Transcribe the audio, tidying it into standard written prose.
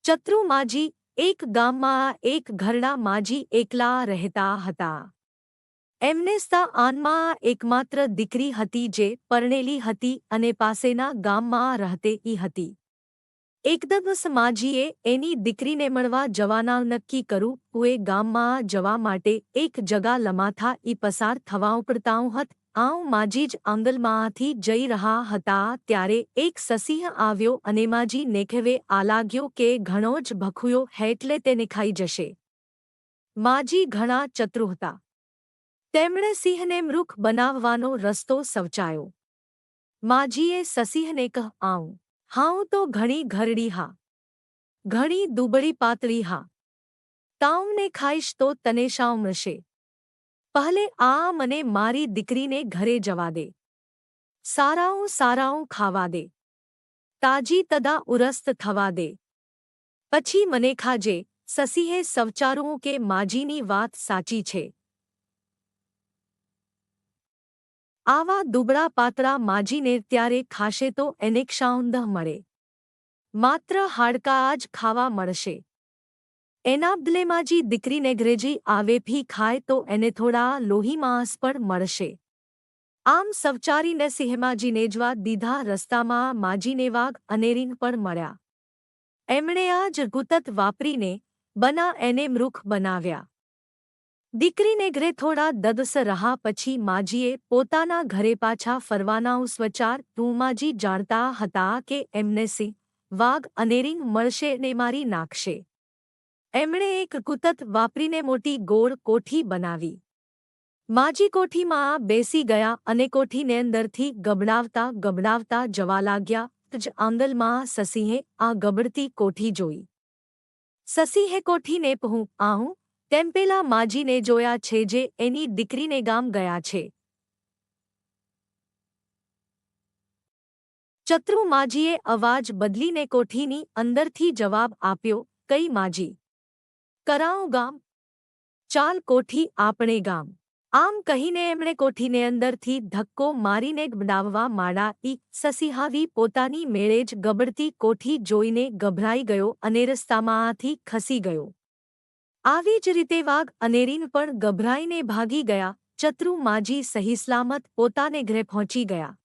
ચતુર માજી એક ગામમાં એક ઘરડા માજી એકલા રહેતા હતા. એમને આનમાં એકમાત્ર દીકરી હતી જે પરણેલી હતી અને પાસેના ગામમાં રહેતી હતી. એક દિવસ માજીએ એની દીકરીને મળવા જવાના નક્કી કર્યું. એ ગામમાં જવા માટે એક જગા લમાથા પસાર થવા પડતા હતા. માજી જ આંગલમાંથી જઈ રહ્યા હતા ત્યારે એક સસિંહ આવ્યો અને માજી નેખવે લાગ્યો કે ઘણો જ ભખુયો એટલે તેને ખાઈ જશે. માજી ઘણા ચતુર હતા. તેમણે સિંહને મૂર્ખ બનાવવાનો રસ્તો સવચાયો. માજીએ સસિંહને કહ્યું, હાઉ તો ઘણી ઘરડી હા, ઘણી દુબળી પાતળી હા. તાવને ખાઈશ તો તને શાવ મળશે? પહેલે મને મારી દીકરીને ઘરે જવા દે. સારાઉં ખાવા દે. તાજી તદા ઉરસ્ત થવા દે. પછી મને ખાજે. સસિંહે સવચારું કે માજીની વાત સાચી છે. આવા દુબળા પાતળા માજીને ત્યારે ખાશે તો એને ક્ષાઉંધ મળે. માત્ર હાડકાં જ ખાવા મળશે. એના બદલે માજી દીકરીને ઘરેજી આવે ભી ખાય તો એને થોડા લોહીમાંસ પણ મળશે. આમ સવચારીને સિંહમાજીને જવા દીધા. રસ્તામાં માજીને વાઘ અને રીંગ પણ મળ્યા. એમણે આ જ ગુતત વાપરીને એને મૂર્ખ બનાવ્યા. દીકરીને ઘરે થોડા દદસ રહ્યા પછી માજીએ પોતાના ઘરે પાછા ફરવાના સ્વચાર માજી જાણતા હતા કે એમને સિંહ, વાઘ અને રીંગ મળશે ને મારી નાખશે. એમણે એક ગુતત વાપરીને મોટી ગોળ કોઠી બનાવી. માજી કોઠીમાં બેસી ગયા અને કોઠીને અંદરથી ગબડાવતા જવા લાગ્યા. જ આંગલમાં સસિંહે આ ગબડતી કોઠી જોઈ. સસિંહે કોઠીને કહ્યું, તેમ પેલા માજીને જોયા છે જે એની દીકરીને ગામ ગયા છે. ચતુર માજીએ અવાજ બદલીને કોઠીની અંદરથી જવાબ આપ્યો, કઈ માજી? કરાઉં ગામ? ચાલ કોઠી આપણે ગામ. આમ કહીને એમણે કોઠીને અંદરથી ધક્કો મારીને ગબડાવવા માંડ્યા. સસિંહ પોતાની મેળે જ ગબડતી કોઠી જોઈને ગભરાઈ ગયો અને રસ્તામાંથી ખસી ગયો. આવી જ રીતે વાઘ અને રીંગ પણ ગભરાઈને ભાગી ગયા. ચતુર માજી સહી સલામત પોતાને ઘરે પહોંચી ગયા.